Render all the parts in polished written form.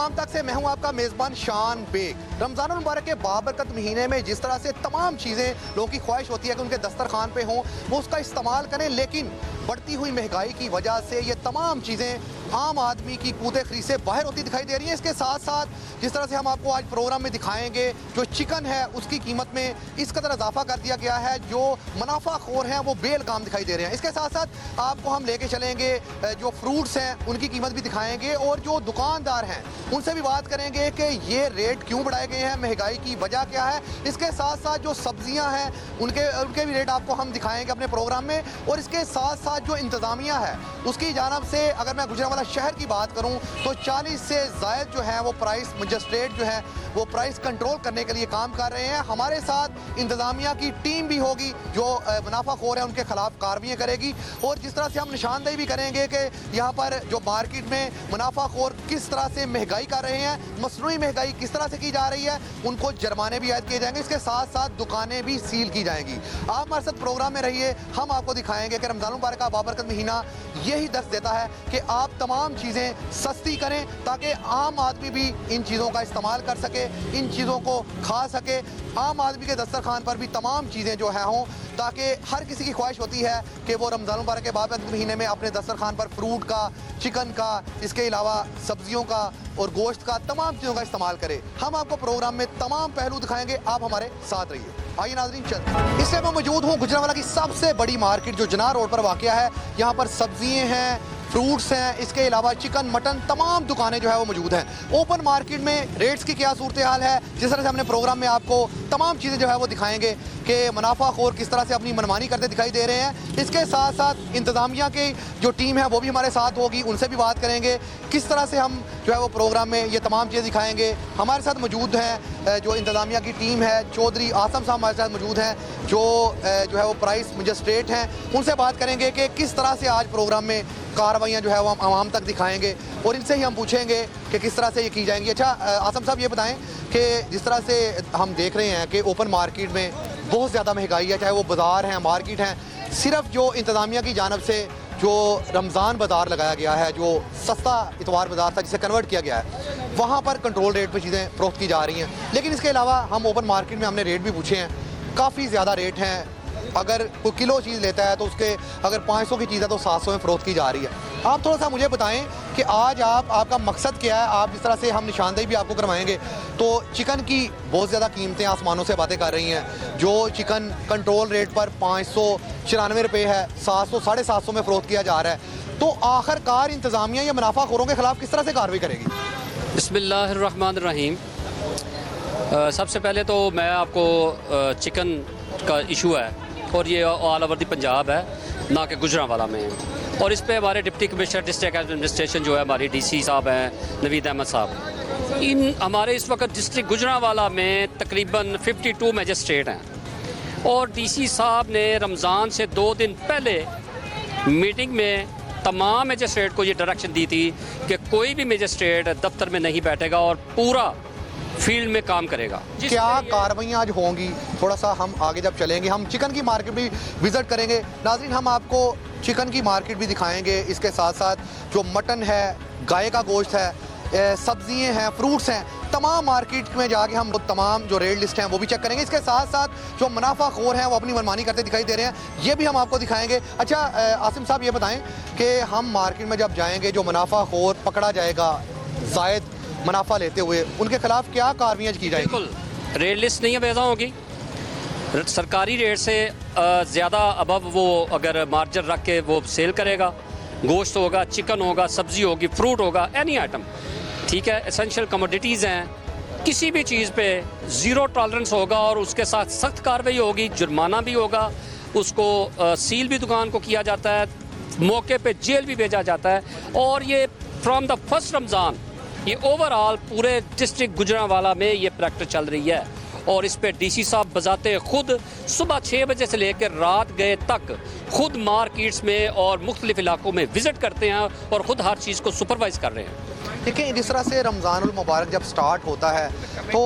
तमाम तक से मैं हूं आपका मेज़बान शान बेग। रमज़ानुल मुबारक के बाबरकत महीने में जिस तरह से तमाम चीज़ें लोगों की ख्वाहिश होती है कि उनके दस्तरखान पे हों, वो उसका इस्तेमाल करें, लेकिन बढ़ती हुई महंगाई की वजह से ये तमाम चीज़ें आम आदमी की कूदे खरीद से बाहर होती दिखाई दे रही है। इसके साथ साथ जिस तरह से हम आपको आज प्रोग्राम में दिखाएंगे, जो चिकन है उसकी कीमत में इस कदर इजाफा कर दिया गया है, जो मुनाफाखोर हैं वो बेलगाम दिखाई दे रहे हैं। इसके साथ साथ आपको हम लेके चलेंगे जो फ्रूट्स हैं उनकी कीमत भी दिखाएंगे, और जो दुकानदार हैं उनसे भी बात करेंगे कि ये रेट क्यों बढ़ाए गए हैं, महंगाई की वजह क्या है। इसके साथ साथ जो सब्जियां हैं उनके भी रेट आपको हम दिखाएंगे अपने प्रोग्राम में। और इसके साथ साथ जो इंतज़ामिया है उसकी जानब से अगर मैं गुजरांवाला शहर की बात करूं तो 40 से ज़ायद जो है वो प्राइस मजिस्ट्रेट जो है वो प्राइस कंट्रोल करने के लिए काम कर रहे हैं। हमारे साथ इंतज़ामिया की टीम भी होगी जो मुनाफाखोर है उनके खिलाफ कार्रवाई करेगी, और जिस तरह से हम निशानदेही भी करेंगे कि यहाँ पर जो मार्केट में मुनाफाखोर किस तरह से महंगाई कर रहे हैं, मसनूई महंगाई किस तरह से की जा रही है, उनको जुर्माने भी आयद किए जाएंगे। इसके साथ साथ दुकानें भी सील की जाएंगी। आप हमारे साथ प्रोग्राम में रहिए, हम आपको दिखाएंगे कि रमज़ान मुबारक का बाबरकत महीना यही दर्ज देता है कि आप तमाम चीज़ें सस्ती करें ताकि आम आदमी भी इन चीज़ों का इस्तेमाल कर सके, इन चीज़ों को खा सके। आम आदमी के दस्तरखान पर भी तमाम चीज़ें जो है हों, ताकि हर किसी की ख्वाहिश होती है कि वो रमज़ान मुबारक के बाबरकत महीने में अपने दस्तरखान पर फ्रूट का, चिकन का, इसके अलावा सब्जियों का और गोश्त का, तमाम चीज़ों का इस्तेमाल करे। हम आपको प्रोग्राम में तमाम पहलू दिखाएंगे, आप हमारे साथ रहिए। आइए नाज़रीन चलते। इससे मैं मौजूद हूँ गुजरांवाला की सबसे बड़ी मार्केट जो जनाह रोड पर वाक़या है। यहाँ पर सब्जियाँ हैं, फ्रूट्स हैं, इसके अलावा चिकन, मटन, तमाम दुकानें जो है वो मौजूद हैं। ओपन मार्केट में रेट्स की क्या सूरत हाल है, जिस तरह से हमने प्रोग्राम में आपको तमाम चीज़ें जो है वो दिखाएंगे कि मुनाफाखोर किस तरह से अपनी मनमानी करते दिखाई दे रहे हैं। इसके साथ साथ इंतज़ामिया की जो टीम है वो भी हमारे साथ होगी, उनसे भी बात करेंगे किस तरह से हम जो है वो प्रोग्राम में ये तमाम चीज़ें दिखाएंगे। हमारे साथ मौजूद हैं जो इंतज़ामिया की टीम है, चौधरी आसम साहब हमारे साथ मौजूद हैं जो है वो प्राइस मजिस्ट्रेट हैं। उनसे बात करेंगे कि किस तरह से आज प्रोग्राम में कार्रवाइयाँ जो है वो हम आवाम तक दिखाएंगे, और इनसे ही हम पूछेंगे कि किस तरह से ये की जाएंगी। अच्छा आसम साहब, ये बताएं कि जिस तरह से हम देख रहे हैं कि ओपन मार्केट में बहुत ज़्यादा महंगाई है, चाहे वो बाज़ार हैं, मार्केट हैं, सिर्फ जो इंतज़ामिया की जानब से जो रमज़ान बाज़ार लगाया गया है, जो सस्ता इतवार बाज़ार था जिसे कन्वर्ट किया गया है, वहाँ पर कंट्रोल रेट पर चीज़ें फ़रोख्त की जा रही हैं। लेकिन इसके अलावा हम ओपन मार्केट में हमने रेट भी पूछे हैं, काफ़ी ज़्यादा रेट हैं। अगर कोई किलो चीज़ लेता है तो उसके अगर 500 की चीज़ है तो 700 में फ़रोख्त की जा रही है। आप थोड़ा सा मुझे बताएं कि आज आपका मकसद क्या है। आप जिस तरह से हम निशानदेही भी आपको करवाएंगे, तो चिकन की बहुत ज़्यादा कीमतें आसमानों से बातें कर रही हैं। जो चिकन कंट्रोल रेट पर 594 रुपये है, 700 750 में फ़रोख्त किया जा रहा है, तो आखिरकार इंतज़ामिया या मुनाफाखोरों के ख़िलाफ़ किस तरह से कार्रवाई करेगी? बिस्मिल्लाहिर्रहमानिर्रहीम। सबसे पहले तो मैं आपको चिकन का इशू है, और ये ऑल ओवर दी पंजाब है, ना कि गुजरांवाला में है। और इस पे हमारे डिप्टी कमिश्नर डिस्ट्रिक्ट एडमिनिस्ट्रेशन जो है, हमारी डीसी साहब हैं नवीद अहमद साहब, इन हमारे इस वक्त डिस्ट्रिक्ट गुजरांवाला में तकरीबन 52 मजिस्ट्रेट हैं। और डीसी साहब ने रमज़ान से 2 दिन पहले मीटिंग में तमाम मजिस्ट्रेट को ये डायरेक्शन दी थी कि कोई भी मजिस्ट्रेट दफ्तर में नहीं बैठेगा और पूरा फील्ड में काम करेगा। क्या कार्रवाइयाँ आज होंगी? थोड़ा सा हम आगे जब चलेंगे, हम चिकन की मार्केट भी विज़िट करेंगे। नाज़रीन, हम आपको चिकन की मार्केट भी दिखाएंगे, इसके साथ साथ जो मटन है, गाय का गोश्त है, सब्जियाँ हैं, फ्रूट्स हैं, तमाम मार्केट में जाके हम तमाम जो रेट लिस्ट हैं वो भी चेक करेंगे। इसके साथ साथ जो मुनाफाखोर हैं वो अपनी मनमानी करते दिखाई दे रहे हैं, ये भी हम आपको दिखाएंगे। अच्छा आसिम साहब, ये बताएं कि हम मार्केट में जब जाएंगे, जो मुनाफाखोर पकड़ा जाएगा ज़ायद मुनाफा लेते हुए, उनके खिलाफ क्या कार्रवाई की जाएगी? बिल्कुल, रेट लिस्ट नहीं अवेज़ा होगी। सरकारी रेट से ज़्यादा अबव वो अगर मार्जिन रख के वो सेल करेगा, गोश्त होगा, चिकन होगा, सब्ज़ी होगी, फ्रूट होगा, एनी आइटम, ठीक है, एसेंशियल कमोडिटीज़ हैं, किसी भी चीज़ पे ज़ीरो टॉलरेंस होगा, और उसके साथ सख्त कार्रवाई होगी, जुर्माना भी होगा, उसको सील भी दुकान को किया जाता है, मौके पे जेल भी भेजा जाता है। और ये फ्रॉम द फर्स्ट रमज़ान ये ओवरऑल पूरे डिस्ट्रिक्ट गुजरांवाला में ये प्रैक्टिस चल रही है। और इस पे डीसी साहब बजाते खुद सुबह 6 बजे से लेकर रात गए तक खुद मार्केट्स में और मुख्तलिफ इलाकों में विज़िट करते हैं और ख़ुद हर चीज़ को सुपरवाइज़ कर रहे हैं। देखिए, जिस तरह से रमज़ानुल मुबारक जब स्टार्ट होता है तो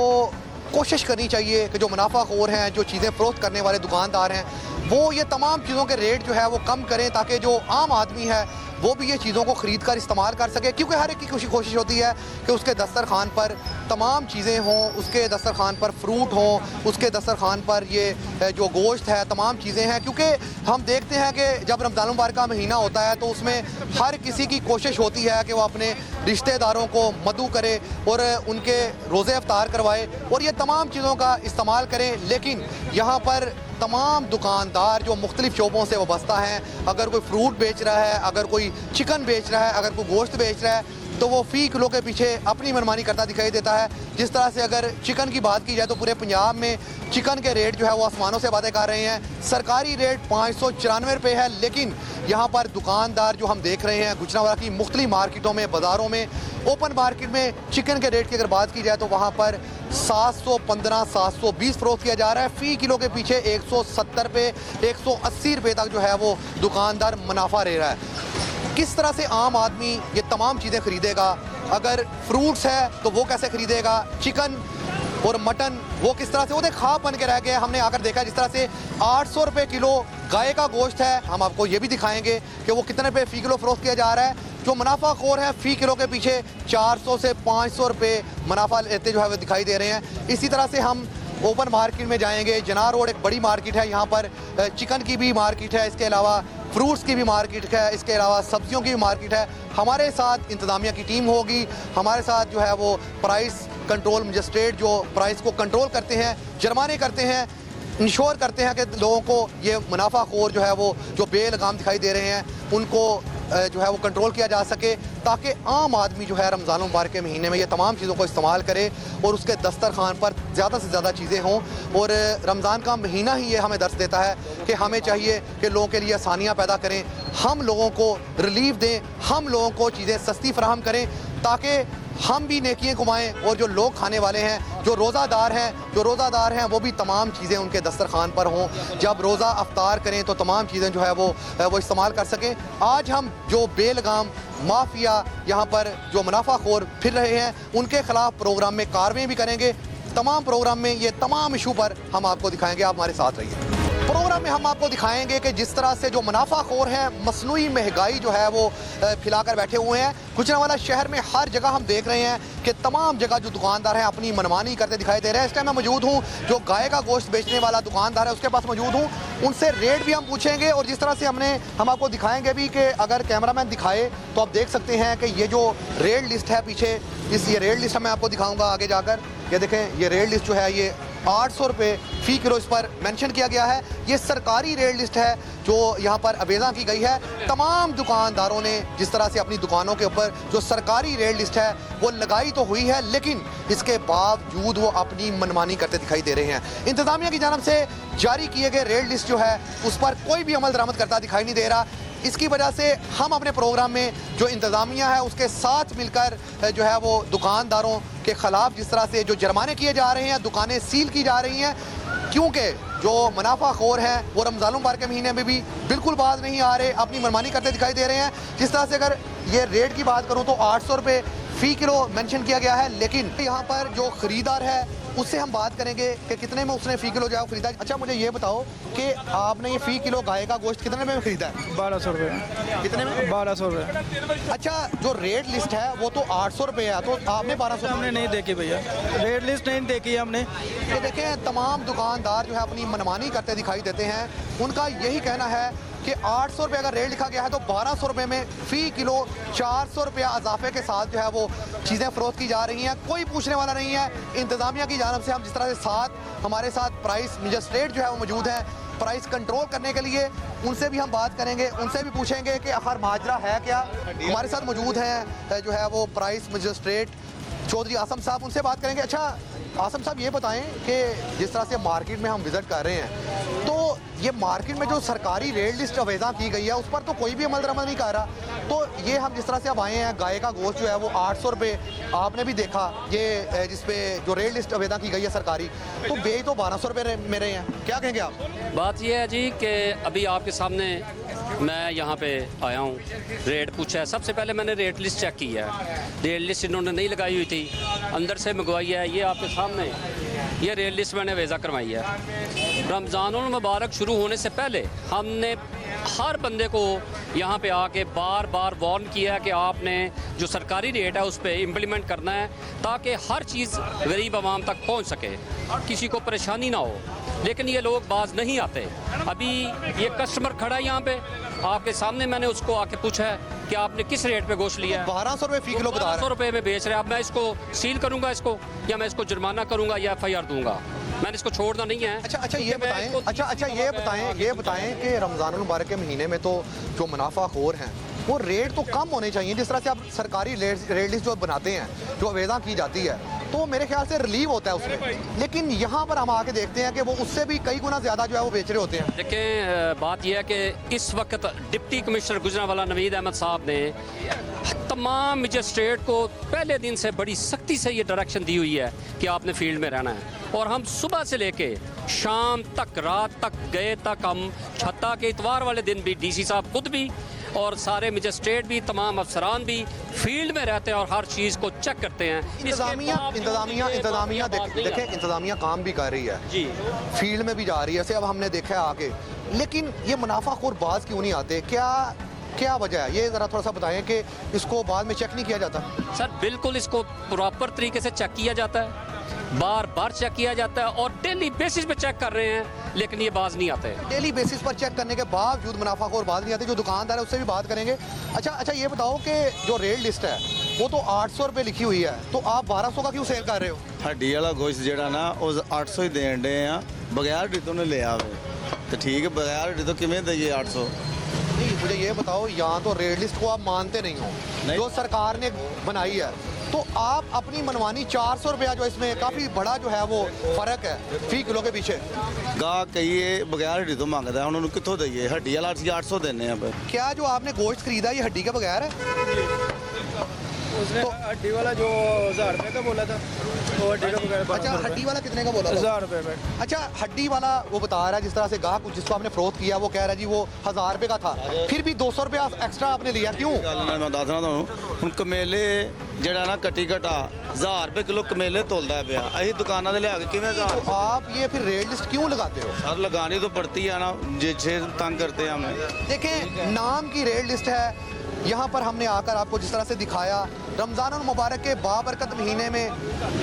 कोशिश करनी चाहिए कि जो मुनाफाखोर हैं, जो चीज़ें फ़रोख्त करने वाले दुकानदार हैं, वो ये तमाम चीज़ों के रेट जो है वो कम करें, ताकि जो आम आदमी है वो भी ये चीज़ों को ख़रीद कर इस्तेमाल कर सके। क्योंकि हर एक की कोशिश होती है कि उसके दस्तरखान पर तमाम चीज़ें हों, उसके दस्तरखान पर फ्रूट हों, उसके दस्तरखान पर ये जो गोश्त है, तमाम चीज़ें हैं। क्योंकि हम देखते हैं कि जब रमज़ान मुबारक का महीना होता है तो उसमें हर किसी की कोशिश होती है कि वो अपने रिश्तेदारों को मदू करे और उनके रोज़े अफ्तार करवाए और ये तमाम चीज़ों का इस्तेमाल करें। लेकिन यहाँ पर तमाम दुकानदार जो मुख्तलिफ शोबों से वाबस्ता हैं, अगर कोई फ्रूट बेच रहा है, अगर कोई चिकन बेच रहा है, अगर कोई गोश्त बेच रहा है, तो वो फ़ी किलो के पीछे अपनी मनमानी करता दिखाई देता है। जिस तरह से अगर चिकन की बात की जाए तो पूरे पंजाब में चिकन के रेट जो है वो आसमानों से बातें कर रहे हैं। सरकारी रेट 594 रुपये है, लेकिन यहाँ पर दुकानदार जो हम देख रहे हैं गुजरांवाला की मुख्तलिफ मार्केटों में, बाज़ारों में, ओपन मार्केट में चिकन के रेट की अगर बात की जाए तो वहाँ पर 715, 720 फ़रोख्त किया जा रहा है। फ़ी किलो के पीछे 170 रुपये, 180 रुपये तक जो है वो दुकानदार मुनाफा ले रहा है। किस तरह से आम आदमी ये तमाम चीज़ें ख़रीदेगा? अगर फ्रूट्स है तो वो कैसे ख़रीदेगा? चिकन और मटन वो किस तरह से, वो ख्वाब बन के रह गए। हमने आकर देखा जिस तरह से 800 रुपये किलो गाय का गोश्त है। हम आपको ये भी दिखाएंगे कि वो कितने रुपये फ़ी किलो फ़रोख्त किया जा रहा है। जो मुनाफाखोर है फ़ी किलो के पीछे 400 से 500 रुपये मुनाफा लेते जो है वो दिखाई दे रहे हैं। इसी तरह से हम ओपन मार्केट में जाएंगे। जना रोड एक बड़ी मार्केट है, यहाँ पर चिकन की भी मार्केट है, इसके अलावा फ्रूट्स की भी मार्केट है, इसके अलावा सब्जियों की भी मार्केट है। हमारे साथ इंतज़ामिया की टीम होगी, हमारे साथ जो है वो प्राइस कंट्रोल मजिस्ट्रेट जो प्राइस को कंट्रोल करते हैं, जुर्माने करते हैं, इंश्योर करते हैं कि लोगों को ये मुनाफाखोर जो है वो जो बेलगाम दिखाई दे रहे हैं उनको जो है वो कंट्रोल किया जा सके, ताकि आम आदमी जो है रमज़ान मुबारक के महीने में ये तमाम चीज़ों को इस्तेमाल करे और उसके दस्तरखान पर ज़्यादा से ज़्यादा चीज़ें हों। और रमज़ान का महीना ही ये हमें दर्स देता है कि हमें चाहिए कि लोगों के लिए आसानियाँ पैदा करें, हम लोगों को रिलीफ दें, हम लोगों को चीज़ें सस्ती फराहम करें, ताकि हम भी नेकियां कमाएं और जो लोग खाने वाले हैं, जो रोज़ादार हैं वो भी तमाम चीज़ें उनके दस्तरखान पर हों। जब रोज़ा अफ्तार करें तो तमाम चीज़ें जो है वो इस्तेमाल कर सकें। आज हम जो बेलगाम माफिया यहाँ पर जो मुनाफाखोर फिर रहे हैं उनके ख़िलाफ़ प्रोग्राम में कार्रवाई भी करेंगे। तमाम प्रोग्राम में ये तमाम इशू पर हम आपको दिखाएंगे, आप हमारे साथ रहिए। प्रोग्राम में हम आपको दिखाएंगे कि जिस तरह से जो मुनाफाखोर हैं मसनूई महंगाई जो है वो फैलाकर बैठे हुए हैं। गुजरांवाला शहर में हर जगह हम देख रहे हैं कि तमाम जगह जो दुकानदार हैं अपनी मनमानी करते दिखाई दे रहे हैं। इस टाइम मैं मौजूद हूँ जो गाय का गोश्त बेचने वाला दुकानदार है उसके पास मौजूद हूँ, उनसे रेट भी हम पूछेंगे। और जिस तरह से हम आपको दिखाएंगे भी कि अगर कैमरामैन दिखाए तो आप देख सकते हैं कि ये जो रेट लिस्ट है पीछे, ये रेट लिस्ट मैं आपको दिखाऊँगा आगे जाकर। ये देखें, ये रेट लिस्ट जो है ये 800 रुपये फ़ी किलो इस पर मेंशन किया गया है। ये सरकारी रेट लिस्ट है जो यहाँ पर अवेज़ा की गई है। तमाम दुकानदारों ने जिस तरह से अपनी दुकानों के ऊपर जो सरकारी रेट लिस्ट है वो लगाई तो हुई है, लेकिन इसके बावजूद वो अपनी मनमानी करते दिखाई दे रहे हैं। इंतज़ामिया की जानिब से जारी किए गए रेट लिस्ट जो है उस पर कोई भी अमल दरामद करता दिखाई नहीं दे रहा। इसकी वजह से हम अपने प्रोग्राम में जो इंतज़ामिया है उसके साथ मिलकर जो है वो दुकानदारों के ख़िलाफ़ जिस तरह से जो जुर्माने किए जा रहे हैं, दुकानें सील की जा रही हैं, क्योंकि जो मुनाफाखोर हैं वो रमज़ान मुबारक के महीने में भी बिल्कुल बाज नहीं आ रहे, अपनी मनमानी करते दिखाई दे रहे हैं। जिस तरह से अगर ये रेट की बात करूँ तो 800 रुपये फ़ी किलो मेंशन किया गया है, लेकिन यहाँ पर जो ख़रीदार है उससे हम बात करेंगे कि कितने में उसने फ़ी किलो जो है खरीदा। अच्छा, मुझे ये बताओ कि आपने ये फ़ी किलो गाय का गोश्त कितने में खरीदा है? 1200 रुपये। कितने में? 1200 रुपये। अच्छा, जो रेट लिस्ट है वो तो 800 रुपये है, तो आपने 1200? हमने नहीं देखी भैया, रेट लिस्ट नहीं देखी हमने। ये देखें, तमाम दुकानदार जो है अपनी मनमानी करते दिखाई देते हैं। उनका यही कहना है कि 800 रुपये अगर रेट लिखा गया है तो 1200 रुपये में फ़ी किलो 400 रुपया इजाफे के साथ जो है वो चीज़ें फ़रोख्त की जा रही हैं। कोई पूछने वाला नहीं है। इंतज़ामिया की जानिब से हम जिस तरह से हमारे साथ प्राइस मजिस्ट्रेट जो है वो मौजूद है प्राइस कंट्रोल करने के लिए, उनसे भी हम बात करेंगे, उनसे भी पूछेंगे कि आखिर माजरा है क्या। हमारे साथ मौजूद हैं जो है वो प्राइस मजिस्ट्रेट चौधरी आसम साहब, उनसे बात करेंगे। अच्छा आसम साहब, ये बताएं कि जिस तरह से मार्केट में हम विज़िट कर रहे हैं तो ये मार्केट में जो सरकारी रेट लिस्ट अवेज़ा की गई है उस पर तो कोई भी अमल दरामद नहीं कर रहा। तो ये हम जिस तरह से अब आए हैं, गाय का गोश्त जो है वो 800 रुपये आपने भी देखा, ये जिस पे जो रेट लिस्ट अवेज़ा की गई है सरकारी, तो बेच तो 1200 रुपये में रहे हैं। क्या कहेंगे आप? बात यह है जी कि अभी आपके सामने मैं यहाँ पे आया हूँ, रेट पूछा है। सबसे पहले मैंने रेट लिस्ट चेक की है, रेट लिस्ट इन्होंने नहीं लगाई हुई थी, अंदर से मंगवाई है। ये आपके सामने ये रेल लिस्ट मैंने वेज़ा करवाई है। रमज़ानुल मुबारक शुरू होने से पहले हमने हर बंदे को यहाँ पे आके बार बार वार्न किया है कि आपने जो सरकारी रेट है उस पर इम्प्लीमेंट करना है ताकि हर चीज़ गरीब आवाम तक पहुँच सके, किसी को परेशानी ना हो। लेकिन ये लोग बाज नहीं आते। अभी ये कस्टमर खड़ा है यहाँ पे, आपके सामने मैंने उसको आके पूछा है कि आपने किस रेट पे गोश्त लिया है। 1200 रुपये फी किलो बता रहे 1200 रुपये में बेच रहे हैं। अब मैं इसको सील करूँगा इसको, या मैं इसको जुर्माना करूँगा या FIR दूंगा। मैंने इसको छोड़ना नहीं है। अच्छा ये बताएं ये बताएं कि रमज़ानुल मुबारक के महीने में तो जो मुनाफाखोर हैं वो रेट तो कम होने चाहिए। जिस तरह से आप सरकारी रेट लिस्ट जो बनाते हैं, जो वेज़ा की जाती है, तो मेरे ख्याल से रिलीव होता है उसमें। लेकिन यहाँ पर हम आके देखते हैं कि वो उससे भी कई गुना ज़्यादा जो है वो बेच रहे होते हैं। देखें, बात यह है कि इस वक्त डिप्टी कमिश्नर गुजरांवाला नवीद अहमद साहब ने तमाम मजिस्ट्रेट को पहले दिन से बड़ी सख्ती से ये डायरेक्शन दी हुई है कि आपने फील्ड में रहना है। और हम सुबह से लेके शाम तक, रात तक गए तक हम छत्ता के इतवार वाले दिन भी DC साहब खुद भी और सारे मजिस्ट्रेट भी, तमाम अफसरान भी फील्ड में रहते हैं और हर चीज़ को चेक करते हैं। इंतज़ामिया देखें, इंतज़ामिया काम भी कर रही है जी, फील्ड में भी जा रही है। जैसे अब हमने देखा है आके, लेकिन ये मुनाफाखोर बाज क्यों नहीं आते? क्या वजह है? ये ज़रा थोड़ा सा बताएं कि इसको बाद में चेक नहीं किया जाता। सर बिल्कुल इसको प्रॉपर तरीके से चेक किया जाता है, बार बार चेक किया जाता है और डेली बेसिस पे चेक कर रहे हैं, लेकिन ये बाज नहीं आते। डेली बेसिस पर चेक करने के बावजूद मुनाफाखोर बाज नहीं आते। जो दुकानदार है उससे भी बात करेंगे। अच्छा ये बताओ कि जो रेट लिस्ट है वो तो 800 रुपये लिखी हुई है, तो आप 1200 का क्यों सेल कर रहे हो? हड्डी वाला गोश्त ਜਿਹੜਾ ਨਾ ਉਹ 800 ਹੀ ਦੇਣ ਦੇ ਆ, ਬਗੈਰ ਹੱਡੀ ਤੋਂ ਨੇ ਲਿਆ ਵੇ ਤੇ ठीक है, बगैर हड्डी तो किमें दइए 800? नहीं, मुझे ये बताओ, यहाँ तो रेट लिस्ट को आप मानते नहीं हो, नहीं। जो सरकार ने बनाई है, तो आप अपनी मनमानी 400 रुपया, जो इसमें काफ़ी बड़ा जो है वो फ़र्क है फी किलो के पीछे। ਗਾਹ ਕਹੀਏ बगैर हड्डी तो ਮੰਗਦਾ, ਹੁਣ ਉਹਨੂੰ ਕਿੱਥੋਂ ਦਈਏ? ਹੱਡੀ ਵਾਲਾ ਅਸੀਂ 800 ਦਿੰਨੇ ਆ। क्या जो आपने गोश्त खरीदा ये हड्डी के बगैर है? उसने तो- हड्डी वाला जो 1000 रुपये का बोला था, वो हड्डी का बगैर अच्छा, हड्डी वाला कितने का बोला था? 1000 रुपये में। अच्छा, हड्डी वाला वो बता रहा है, जिस तरह से गाहक जिसको आपने फरोख्त किया वो कह रहा है जी वो 1000 रुपये का था, फिर भी 200 रुपया एक्स्ट्रा आपने लिया, क्यों? ਗੱਲ ਨਾਲ ਮੈਂ ਦੱਸਣਾ ਤੁਹਾਨੂੰ, ਹੁਣ ਕਮੇਲੇ ਜਿਹੜਾ ਨਾ ਕੱਟੀ ਘਟਾ 1000 ਰੁਪਏ ਕਿਲੋ ਕਮੇਲੇ ਤੋਲਦਾ ਪਿਆ, ਅਸੀਂ ਦੁਕਾਨਾਂ ਦੇ ਲਿਆ ਕੇ ਕਿਵੇਂ तो आप ये फिर रेट लिस्ट क्यों लगाते हो? सर लगानी तो पड़ती है ना, जे तंग करते हैं हमें। देखें, नाम की रेट लिस्ट है। यहाँ पर हमने आकर आपको जिस तरह से दिखाया, रमज़ानुल मुबारक के बाबरकत महीने में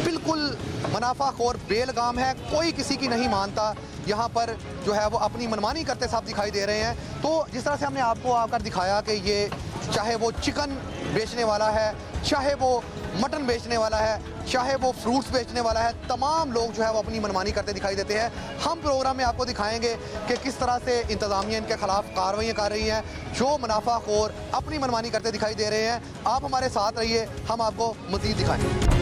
बिल्कुल मुनाफाखोर बेलगाम है, कोई किसी की नहीं मानता। यहाँ पर जो है वो अपनी मनमानी करते साफ दिखाई दे रहे हैं। तो जिस तरह से हमने आपको आकर दिखाया कि ये चाहे वो चिकन बेचने वाला है, चाहे वो मटन बेचने वाला है, चाहे वो फ्रूट्स बेचने वाला है, तमाम लोग जो है वो अपनी मनमानी करते दिखाई देते हैं। हम प्रोग्राम में आपको दिखाएंगे कि किस तरह से इंतज़ामिया इनके खिलाफ कार्रवाइयाँ कर रही हैं, जो मुनाफाखोर अपनी मनमानी करते दिखाई दे रहे हैं। आप हमारे साथ रहिए, हम आपको मज़ीद दिखाएंगे।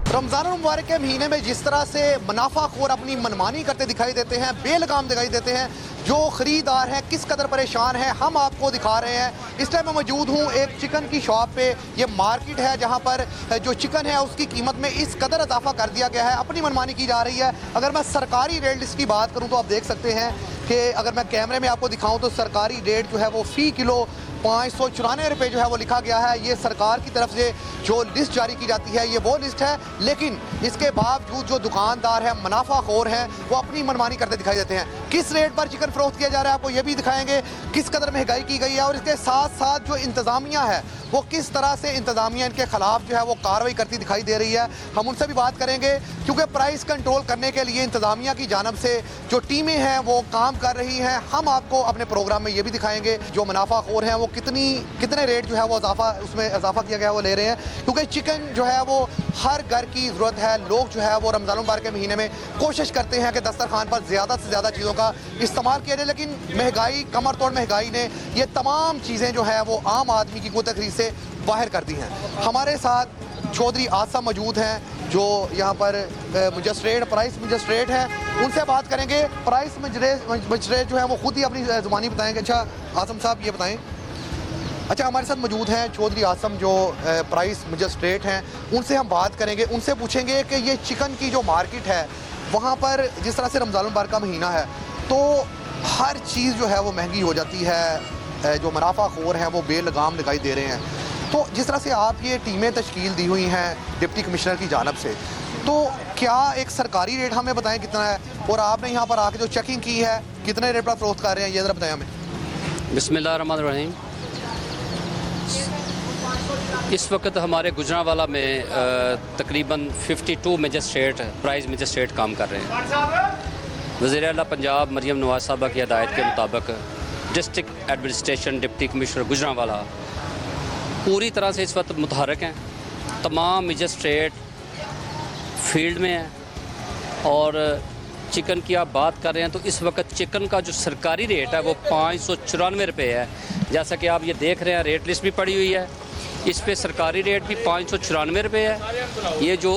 रमज़ानुल मुबारक के महीने में जिस तरह से मुनाफाखोर अपनी मनमानी करते दिखाई देते हैं, बेलगाम दिखाई देते हैं, जो ख़रीदार हैं किस कदर परेशान हैं, हम आपको दिखा रहे हैं। इस टाइम मैं मौजूद हूँ एक चिकन की शॉप पे। ये मार्केट है जहाँ पर जो चिकन है उसकी कीमत में इस कदर इजाफा कर दिया गया है, अपनी मनमानी की जा रही है। अगर मैं सरकारी रेट लिस्ट की बात करूँ तो आप देख सकते हैं कि अगर मैं कैमरे में आपको दिखाऊँ तो सरकारी रेट जो है वो फ़ी किलो 594 रुपये जो है वो लिखा गया है। ये सरकार की तरफ से जो लिस्ट जारी की जाती है ये वो लिस्ट है, लेकिन इसके बावजूद जो दुकानदार हैं, मुनाफाखोर हैं, वो अपनी मनमानी करते दिखाई देते हैं। किस रेट पर चिकन फरोख्त किया जा रहा है आपको ये भी दिखाएंगे, किस कदर महंगाई की गई है, और इसके साथ साथ जो इंतज़ामिया है वो किस तरह से इंतज़ामिया इनके खिलाफ जो है वो कार्रवाई करती दिखाई दे रही है। हम उनसे भी बात करेंगे, क्योंकि प्राइस कंट्रोल करने के लिए इंतज़ामिया की जानब से जो टीमें हैं वो काम कर रही हैं। हम आपको अपने प्रोग्राम में ये भी दिखाएंगे जो मुनाफाखोर हैं वो कितने रेट जो है वो उसमें इजाफा किया गया है वो ले रहे हैं, क्योंकि चिकन जो है वो हर घर की ज़रूरत है। लोग जो है वो रमज़ान मुबारक के महीने में कोशिश करते हैं कि दस्तरखान पर ज़्यादा से ज़्यादा चीज़ों का इस्तेमाल किया जाए, लेकिन महंगाई, कमर तोड़ महंगाई ने ये तमाम चीज़ें जो है वो आम आदमी की क़ुव्वत खरीद से बाहर कर दी हैं। हमारे साथ चौधरी आसम मौजूद हैं जो यहाँ पर प्राइस मजिस्ट्रेट हैं, उनसे बात करेंगे। प्राइस मजिस्ट्रेट जो है वो खुद ही अपनी ज़ुबानी बताएंगे। अच्छा आसम साहब ये बताएं, अच्छा हमारे साथ मौजूद हैं चौधरी आसम जो प्राइस मजिस्ट्रेट हैं, उनसे हम बात करेंगे। उनसे पूछेंगे कि ये चिकन की जो मार्केट है वहाँ पर जिस तरह से रमज़ान मुबारक का महीना है तो हर चीज़ जो है वो महंगी हो जाती है, जो मुनाफाखोर हैं वो बेलगाम दिखाई दे रहे हैं। तो जिस तरह से आप ये टीमें तश्कील दी हुई हैं डिप्टी कमिश्नर की जानब से, तो क्या एक सरकारी रेट हमें बताएं कितना है, और आपने यहाँ पर आके जो चेकिंग की है कितने रेट पर फरोख्त कर रहे हैं, ये ज़रा बताएं हमें। बिस्मिल्लाहिर्रहमानिर्रहीम। इस वक्त हमारे गुजरांवाला में तकरीबन 52 मजिस्ट्रेट प्राइज मजिस्ट्रेट काम कर रहे हैं। वज़ीर आला पंजाब मरियम नवाज साहबा की हदायत के मुताबिक district administration deputy commissioner Gujranwala पूरी तरह से इस वक्त मुतहरक हैं। तमाम मजिस्ट्रेट फील्ड में हैं और चिकन की आप बात कर रहे हैं तो इस वक्त चिकन का जो सरकारी रेट है वो 594 रुपये है। जैसा कि आप ये देख रहे हैं, रेट लिस्ट भी पड़ी हुई है, इस पे सरकारी रेट भी 594 रुपये है। ये जो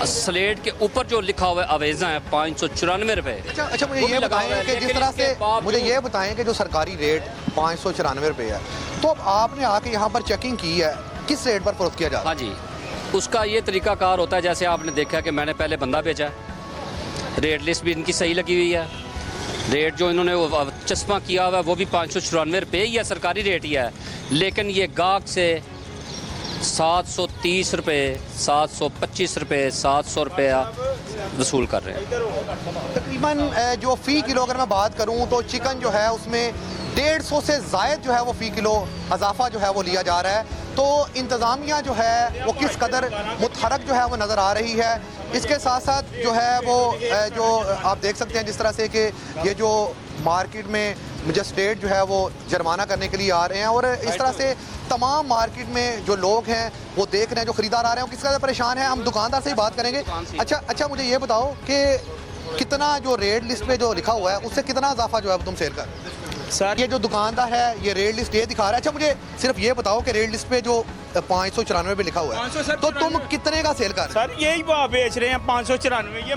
स्लेट के ऊपर जो लिखा हुआ है अवेजा है 594 रुपये। अच्छा मुझे ये बताएं कि जिस तरह से मुझे ये बताएं कि जो सरकारी रेट 594 रुपये है, तो अब आपने आके यहाँ पर चेकिंग की है, किस रेट पर फरोख्त किया जा रहा है? हाँ जी, उसका ये तरीकाकार होता है जैसे आपने देखा कि मैंने पहले बंदा भेजा, रेट लिस्ट भी इनकी सही लगी हुई है, रेट जो इन्होंने वो चश्मा किया हुआ है वो भी 594 रुपये ही है, सरकारी रेट ही है, लेकिन ये गाहक से 730 रुपये, 725 रुपये, 700 रुपया वसूल कर रहे हैं। तकरीबन जो फ़ी किलो अगर मैं बात करूं तो चिकन जो है उसमें 150 से ज़ायद जो है वो फ़ी किलो इजाफा जो है वो लिया जा रहा है। तो इंतज़ामिया जो है वो किस कदर मुतहरक जो है वो नज़र आ रही है। इसके साथ साथ जो है वो जो आप देख सकते हैं जिस तरह से कि ये जो मार्केट में मजिस्ट्रेट जो है वो जुर्माना करने के लिए आ रहे हैं, और इस तरह से तमाम मार्केट में जो लोग हैं वो देख रहे हैं, जो ख़रीदार आ रहे हैं वो किस कदर परेशान हैं। हम दुकानदार से ही बात करेंगे। अच्छा मुझे ये बताओ कि कितना जो रेट लिस्ट पे जो लिखा हुआ है उससे कितना इजाफा जो है तुम सेल कर सर? ये जो दुकानदार है ये रेट लिस्ट ये दिखा रहा है। अच्छा मुझे सिर्फ ये बताओ कि रेट लिस्ट पे जो 594 पे लिखा हुआ है तो तुम कितने का सेल कर? सर यही भाव बेच रहे हैं 594। ये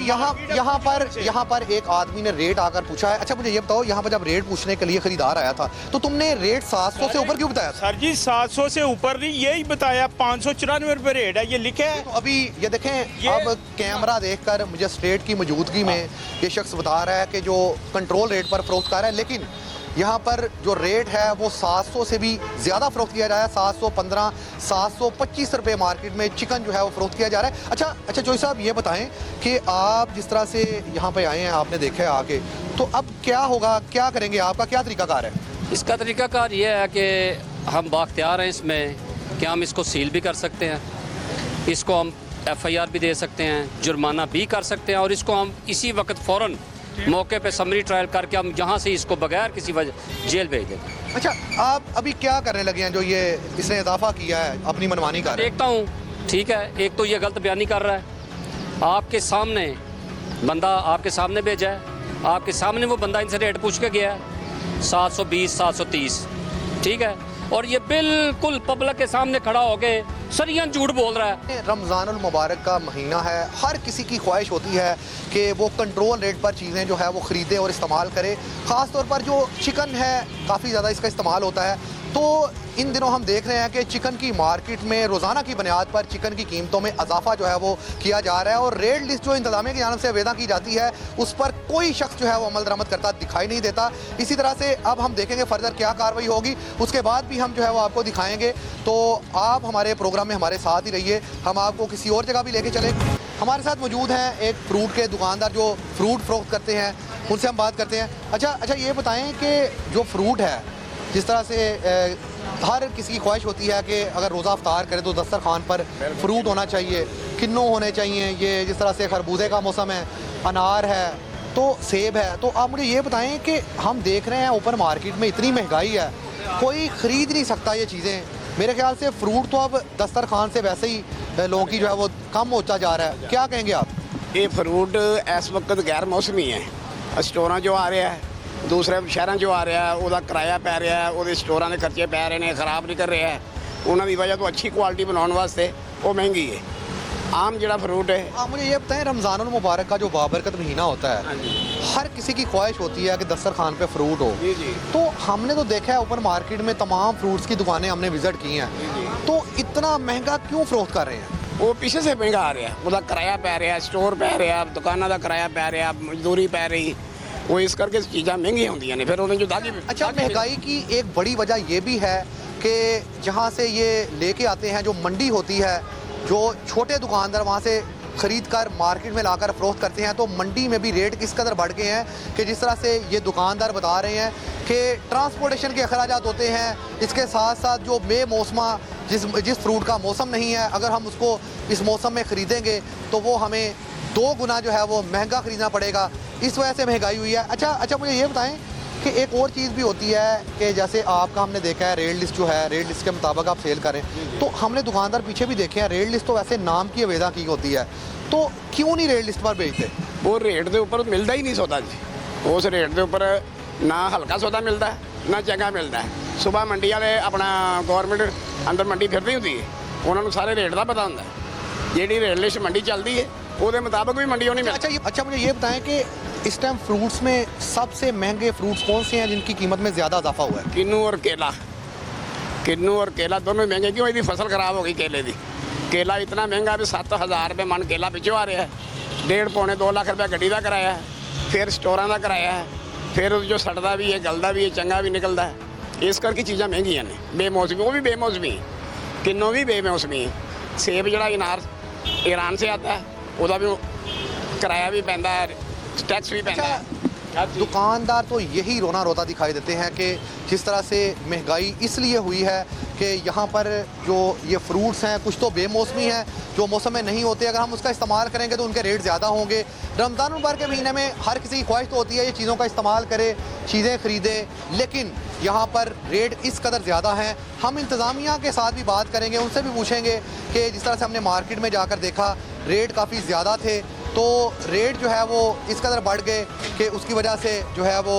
यहाँ पर एक आदमी ने रेट आकर पूछा है। अच्छा मुझे ये बताओ, यहाँ पर जब रेट पूछने के लिए खरीदार आया था तो तुमने रेट 700 से ऊपर क्यों बताया? सर जी 700 से ऊपर नहीं, यही बताया 594 रुपये रेट है, ये लिखे है। तो अभी ये देखें, अब कैमरा देखकर मजिस्ट्रेट की मौजूदगी में ये शख्स बता रहा है कि जो कंट्रोल रेट पर फरोख्त कर रहा है, लेकिन यहाँ पर जो रेट है वो 700 से भी ज़्यादा फ़रोख्त किया जा रहा है। 715, 725 रुपये मार्केट में चिकन जो है वो फ़रोख्त किया जा रहा है। अच्छा चौधरी साहब ये बताएं कि आप जिस तरह से यहाँ पे आए हैं, आपने देखा है आके, तो अब क्या होगा, क्या करेंगे, आपका क्या तरीकाकार है? इसका तरीकाकार ये है कि हम बाख्तियार हैं इसमें कि हम इसको सील भी कर सकते हैं, इसको हम FIR भी दे सकते हैं, जुर्माना भी कर सकते हैं, और इसको हम इसी वक्त फ़ौरन मौके पे समरी ट्रायल करके हम यहाँ से इसको बगैर किसी वजह जेल भेज देंगे। अच्छा आप अभी क्या करने लगे हैं जो ये इसने इजाफा किया है, अपनी मनमानी कर रहे हैं? देखता हूँ, ठीक है, एक तो ये गलत बयानी कर रहा है, आपके सामने बंदा आपके सामने भेजा है, आपके सामने वो बंदा इनसे रेट पूछ के गया है 720, 730, ठीक है, और ये बिल्कुल पब्लिक के सामने खड़ा होके सरियन झूठ बोल रहा है। रमज़ानुल मुबारक का महीना है, हर किसी की ख्वाहिश होती है कि वो कंट्रोल रेट पर चीज़ें जो है वो ख़रीदे और इस्तेमाल करे। ख़ास तौर पर जो चिकन है काफ़ी ज़्यादा इसका इस्तेमाल होता है। तो इन दिनों हम देख रहे हैं कि चिकन की मार्केट में रोज़ाना की बुनियाद पर चिकन की कीमतों में इजाफा जो है वो किया जा रहा है, और रेट लिस्ट जो इंतज़ामिया की जानिब से वेदा की जाती है उस पर कोई शख्स जो है वो अमल दरामद करता दिखाई नहीं देता। इसी तरह से अब हम देखेंगे फर्दर क्या कार्रवाई होगी, उसके बाद भी हम जो है वो आपको दिखाएंगे। तो आप हमारे प्रोग्राम में हमारे साथ ही रहिए, हम आपको किसी और जगह भी लेके चले। हमारे साथ मौजूद हैं एक फ्रूट के दुकानदार जो फ्रूट फ़रोख्त करते हैं, उनसे हम बात करते हैं। अच्छा ये बताएं कि जो फ्रूट है, जिस तरह से हर किसी की ख्वाहिश होती है कि अगर रोज़ा अफ्तार करे तो दस्तरखान पर फ्रूट होना चाहिए, किन्नू होने चाहिए, ये जिस तरह से खरबूजे का मौसम है, अनार है, तो सेब है, तो आप मुझे ये बताएं कि हम देख रहे हैं ओपन मार्केट में इतनी महंगाई है, कोई ख़रीद नहीं सकता ये चीज़ें। मेरे ख्याल से फ्रूट तो अब दस्तरखान से वैसे ही लोगों की जो है वो कम होता जा रहा है, क्या कहेंगे आप? ये फ्रूट इस वक्त गैर मौसमी है। स्टोर जो आ रहा है, दूसरे शहर जो आ रहा है, ਉਹਦਾ किराया पै रहा है, ਉਹਦੇ स्टोर के खर्चे पै रहे हैं, ख़राब नहीं कर रहे हैं, उन्होंने वजह तो अच्छी क्वालिटी बनाने वास्ते वो महंगी है। आम जड़ा फ्रूट है। आप मुझे ये बताएं, रमज़ानुल मुबारक का जो बाबरकत महीना होता है, हर किसी की ख्वाहिश होती है कि दस्तरखान पे फ्रूट हो। जी। तो हमने तो देखा है ओपन मार्केट में तमाम फ्रूट्स की दुकानें हमने विजिट की हैं, तो इतना महंगा क्यों फ़रोख्त कर रहे हैं? वो पीछे से महंगा आ रहा है, ਉਹਦਾ किराया पै रहा है, स्टोर पै रहा, दुकाना का किराया पै रहा, मजदूरी पै रही, वो इस करके चीज़ां महंगी होंगी ने, फिर उन्हें जो दागी। अच्छा महंगाई की एक बड़ी वजह ये भी है कि जहाँ से ये लेके आते हैं, जो मंडी होती है, जो छोटे दुकानदार वहाँ से ख़रीद कर मार्केट में लाकर फरोख्त करते हैं, तो मंडी में भी रेट किस कदर बढ़ गए हैं कि जिस तरह से ये दुकानदार बता रहे हैं कि ट्रांसपोर्टेशन के अखराजात होते हैं। इसके साथ साथ जो बेमौसमा जिस फ्रूट का मौसम नहीं है, अगर हम उसको इस मौसम में ख़रीदेंगे तो वो हमें 2 गुना जो है वो महंगा ख़रीदना पड़ेगा। इस वजह से महंगाई हुई है। अच्छा मुझे ये बताएं कि एक और चीज़ भी होती है कि जैसे आपका हमने देखा है रेट लिस्ट जो है, रेट लिस्ट के मुताबिक आप सेल करें, तो हमने दुकानदार पीछे भी देखे हैं, रेट लिस्ट तो वैसे नाम की अवेदा की होती है, तो क्यों नहीं रेट लिस्ट पर बेचते? वो रेट के उपर मिलता ही नहीं सौदा जी। उस रेट के उपर ना हल्का सौदा मिलता है ना चंगा मिलता है। सुबह मंडी वाले अपना गौरमेंट अंदर मंडी फिरती होती है, उन्होंने सारे रेट का पता होता है। जी रेट लिस्ट मंडी चलती है वो मुताबिक भी मंडी होनी मिलती। अच्छा मुझे ये बताएं कि इस टाइम फ्रूट्स में सबसे महंगे फ्रूट्स कौन से हैं जिनकी कीमत में ज़्यादा इजाफा हुआ है? किन्नू और केला दोनों महंगे क्यों? इसकी फसल खराब हो गई केले की। केला इतना महंगा भी 7,000 रुपये मन केला पिछू आ रहा है। 1.5-2 लाख रुपया गड्डी का किराया है, फिर स्टोरां का किराया है, फिर जो सड़ता भी है, गलदा भी है, चंगा भी निकलता है। इस करके चीज़ां महंगियां ने। बेमौसमी वो भी बेमौसमी, किन्नू भी बेमौसमी। सेब जड़ा ईरान से आता है, उसका भी किराया भी पैंदा है, टैक्स भी पैंदा है। दुकानदार तो यही रोना रोता दिखाई देते हैं कि जिस तरह से महंगाई इसलिए हुई है कि यहाँ पर जो ये फ्रूट्स हैं कुछ तो बेमौसमी हैं, जो मौसम में नहीं होते, अगर हम उसका इस्तेमाल करेंगे तो उनके रेट ज़्यादा होंगे। रमज़ान मुबारक के महीने में हर किसी की ख्वाहिश तो होती है ये चीज़ों का इस्तेमाल करे, चीज़ें ख़रीदे, लेकिन यहाँ पर रेट इस कदर ज़्यादा हैं। हम इंतज़ामिया के साथ भी बात करेंगे, उनसे भी पूछेंगे कि जिस तरह से हमने मार्केट में जाकर देखा रेट काफ़ी ज़्यादा थे, तो रेट जो है वो इस कदर बढ़ गए कि उसकी वजह से जो है वो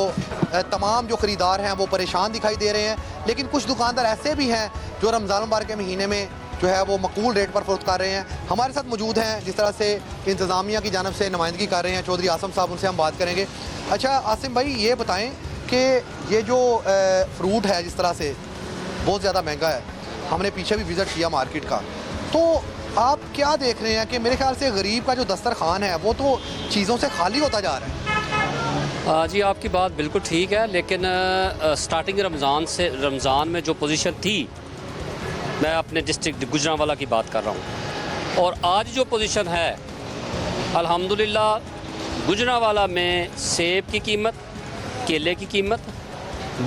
तमाम जो ख़रीदार हैं वो परेशान दिखाई दे रहे हैं। लेकिन कुछ दुकानदार ऐसे भी हैं जो रमज़ान मुबारक के महीने में जो है वो मकबूल रेट पर फरोख्त कर रहे हैं। हमारे साथ मौजूद हैं जिस तरह से इंतज़ामिया की जानब से नुमाइंदगी कर रहे हैं चौधरी आसिम साहब, उनसे हम बात करेंगे। अच्छा आसिम भाई, ये बताएँ कि ये जो फ्रूट है जिस तरह से बहुत ज़्यादा महंगा है, हमने पीछे भी विज़िट किया मार्केट का, तो आप क्या देख रहे हैं कि मेरे ख्याल से गरीब का जो दस्तरखान है वो तो चीज़ों से खाली होता जा रहा है। जी आपकी बात बिल्कुल ठीक है, लेकिन स्टार्टिंग रमज़ान में जो पोजीशन थी, मैं अपने डिस्ट्रिक्ट गुजरांवाला की बात कर रहा हूँ, और आज जो पोजीशन है अल्हम्दुलिल्लाह गुजरांवाला में सेब की कीमत, केले की कीमत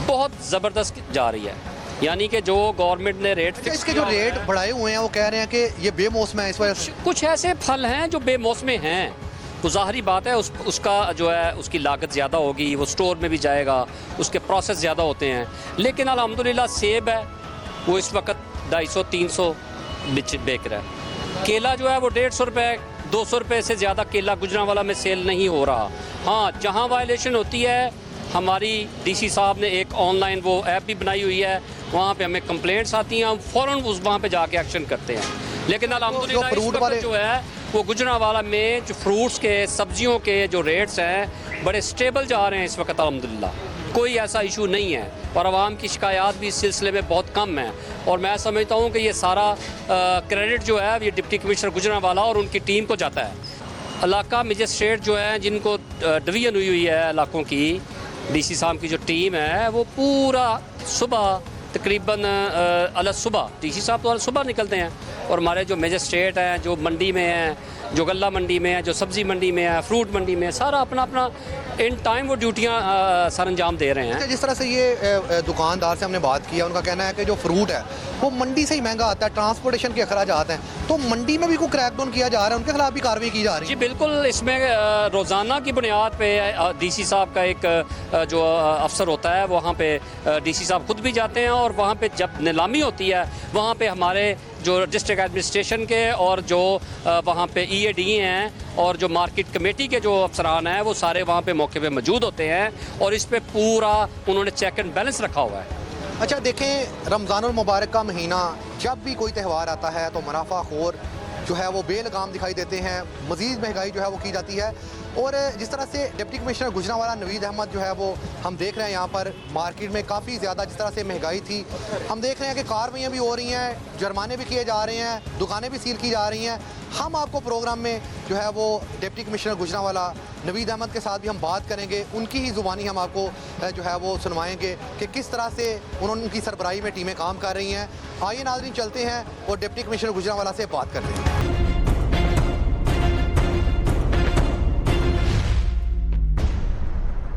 बहुत ज़बरदस्त जा रही है। यानी कि जो गवर्नमेंट ने रेट फिक्स इसके जो रेट बढ़ाए हुए हैं वो कह रहे हैं कि ये बेमौसम है, इस वजह से कुछ ऐसे फल हैं जो बेमौसमे हैं, तो ज़ाहरी बात है उसका जो है उसकी लागत ज़्यादा होगी, वो स्टोर में भी जाएगा, उसके प्रोसेस ज़्यादा होते हैं। लेकिन अल्हम्दुलिल्लाह सेब है वो इस वक्त 250-300 बेच रहा है। केला जो है वो 150 रुपये 200 रुपये से ज़्यादा केला गुजरांवाला में सेल नहीं हो रहा। हाँ, जहाँ वायलेशन होती है, हमारी डीसी साहब ने एक ऑनलाइन वो ऐप भी बनाई हुई है, वहाँ पे हमें कंप्लेंट्स आती हैं, हम फ़ौरन वहाँ पे जाके एक्शन करते हैं। लेकिन अल्हम्दुलिल्लाह फ्रूट वाले जो है वो गुजरांवाला में जो फ्रूट्स के, सब्जियों के जो रेट्स हैं बड़े स्टेबल जा रहे हैं इस वक्त अल्हम्दुलिल्लाह, कोई ऐसा इशू नहीं है, और आवाम की शिकायत भी इस सिलसिले में बहुत कम है। और मैं समझता हूँ कि ये सारा क्रेडिट जो है ये डिप्टी कमिश्नर गुजरांवाला और उनकी टीम को जाता है। इलाका मजिस्ट्रेट जो है जिनको डिवीज़न हुई है इलाकों की, डीसी साहब की जो टीम है वो पूरा सुबह तकरीबन सुबह डीसी साहब तो सुबह निकलते हैं, और हमारे जो मजिस्ट्रेट हैं जो मंडी में हैं, जो गल्ला मंडी में है, जो सब्ज़ी मंडी में है, फ्रूट मंडी में, सारा अपना अपना इन टाइम वो ड्यूटियाँ सर अंजाम दे रहे हैं। जिस तरह से ये दुकानदार से हमने बात किया, उनका कहना है कि जो फ्रूट है वो मंडी से ही महंगा आता है, ट्रांसपोर्टेशन के अखराजात हैं, तो मंडी में भी कोई क्रैकडाउन किया जा रहा है, उनके खिलाफ भी कार्रवाई की जा रही है? जी बिल्कुल, इसमें रोज़ाना की बुनियाद पे डीसी साहब का एक जो अफसर होता है वहाँ पे डीसी साहब खुद भी जाते हैं, और वहाँ पे जब नीलामी होती है वहाँ पे हमारे जो डिस्ट्रिक्ट एडमिनिस्ट्रेशन के और जो वहाँ पे EAD हैं और जो मार्केट कमेटी के जो अफसरान हैं वो सारे वहाँ पे मौके पे मौजूद होते हैं, और इस पे पूरा उन्होंने चेक एंड बैलेंस रखा हुआ है। अच्छा देखें, रमज़ानुल मुबारक का महीना जब भी कोई त्यौहार आता है तो मुनाफाखोर जो है वो बेलगाम दिखाई देते हैं, मज़ीद महंगाई जो है वो की जाती है। और जिस तरह से डिप्टी कमिश्नर गुजरांवाला नवीद अहमद जो है वो हम देख रहे हैं यहाँ पर मार्केट में काफ़ी ज़्यादा जिस तरह से महंगाई थी, हम देख रहे हैं कि कार्रवाइयाँ भी हो रही हैं, जुर्माने भी किए जा रहे हैं, दुकानें भी सील की जा रही हैं। हम आपको प्रोग्राम में जो है वो डिप्टी कमिश्नर गुजरांवाला नवीद अहमद के साथ भी हम बात करेंगे, उनकी ही ज़ुबानी हम आपको जो है वो सुनवाएंगे कि किस तरह से उन्होंने उनकी सरबराही में टीमें काम कर रही हैं। आइए नाज़रीन चलते हैं और डिप्टी कमिश्नर गुजरांवाला से बात करते हैं।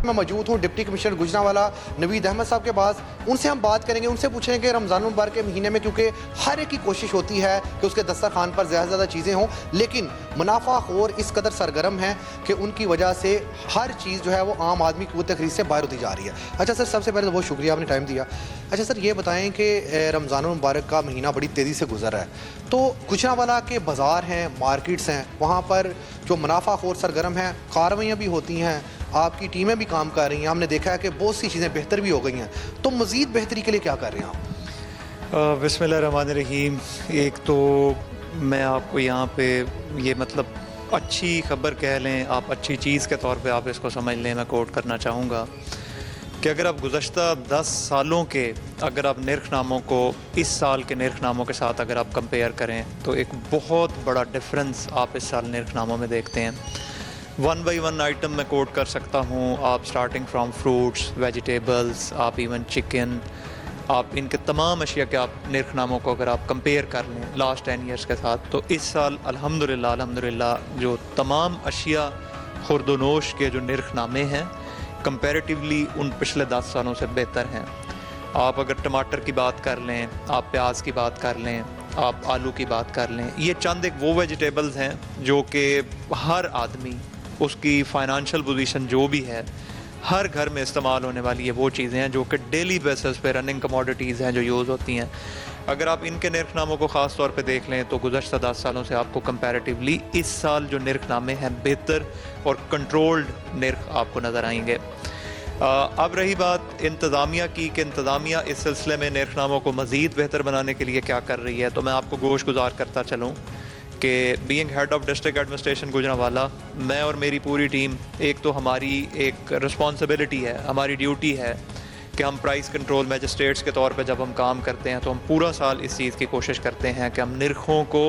मैं मौजूद हूँ डिप्टी कमिश्नर गुजरांवाला नवीद अहमद साहब के पास। उनसे हम बात करेंगे, उनसे पूछेंगे कि रमज़ान मुबारक के महीने में क्योंकि हर एक की कोशिश होती है कि उसके दस्तरखान पर ज़्यादा से ज़्यादा चीज़ें हों, लेकिन मुनाफाखोर इस कदर सरगर्म हैं कि उनकी वजह से हर चीज़ जो है वो आम आदमी की क़ुव्वत ख़रीद से बाहर होती जा रही है। अच्छा सर, सबसे पहले तो बहुत शुक्रिया, आपने टाइम दिया। अच्छा सर, ये बताएँ कि रमज़ान मुबारक का महीना बड़ी तेज़ी से गुजर रहा है, तो गुजरांवाला के बाज़ार हैं, मार्केट्स हैं, वहाँ पर जो मुनाफाखोर सरगर्म हैं, कार्रवाइयाँ भी होती हैं, आपकी टीमें भी काम कर रही हैं, हमने देखा है कि बहुत सी चीज़ें बेहतर भी हो गई हैं, तो मज़ीद बेहतरी के लिए क्या कर रहे हैं आप? बिस्मिल्लाहिर्रहमानिर्रहीम। एक तो मैं आपको यहाँ पे ये मतलब अच्छी खबर कह लें, आप अच्छी चीज़ के तौर पे आप इसको समझ लें, मैं कोट करना चाहूँगा कि अगर आप गुज़श्ता 10 सालों के अगर आप निर्खनामों को इस साल के निर्खनामों के साथ अगर आप कंपेयर करें तो एक बहुत बड़ा डिफरेंस आप इस साल निर्खनामों में देखते हैं। 1 बाई 1 आइटम मैं कोट कर सकता हूँ, आप स्टार्टिंग फ्राम फ्रूट्स, वेजिटेबल्स, आप इवन चिकन, आप इनके तमाम अशिया के आप निर्खनामों को अगर आप कंपेयर कर लें लास्ट 10 ईयर्स के साथ, तो इस साल अल्हम्दुलिल्लाह जो तमाम अशिया खुर्दोनोश के जो निर्खनामे हैं कंपैरेटिवली उन पिछले 10 सालों से बेहतर हैं। आप अगर टमाटर की बात कर लें, आप प्याज की बात कर लें, आप आलू की बात कर लें, ये चंद एक वो वेजिटेबल्स हैं जो कि हर आदमी उसकी फ़ाइनेंशियल पोजीशन जो भी है, हर घर में इस्तेमाल होने वाली ये वो चीज़ें हैं जो कि डेली बेसिस पे रनिंग कमोडिटीज़ हैं जो यूज़ होती हैं। अगर आप इनके निर्खनामों को ख़ास तौर पे देख लें तो गुज़श्ता 10 सालों से आपको कंपैरेटिवली इस साल जो निर्खनामे हैं बेहतर और कंट्रोल्ड निर्ख आपको नज़र आएंगे। अब रही बात इंतज़ामिया की कि इंतज़ामिया इस सिलसिले में निर्खनामों को मज़ीद बेहतर बनाने के लिए क्या कर रही है, तो मैं आपको गोश गुजार करता चलूँ कि being head of district administration Gujranwala, मैं और मेरी पूरी टीम, एक तो हमारी एक रिस्पॉन्सिबिलिटी है, हमारी ड्यूटी है कि हम प्राइस कंट्रोल मैजिस्ट्रेट्स के तौर पे जब हम काम करते हैं तो हम पूरा साल इस चीज़ की कोशिश करते हैं कि हम निर्खों को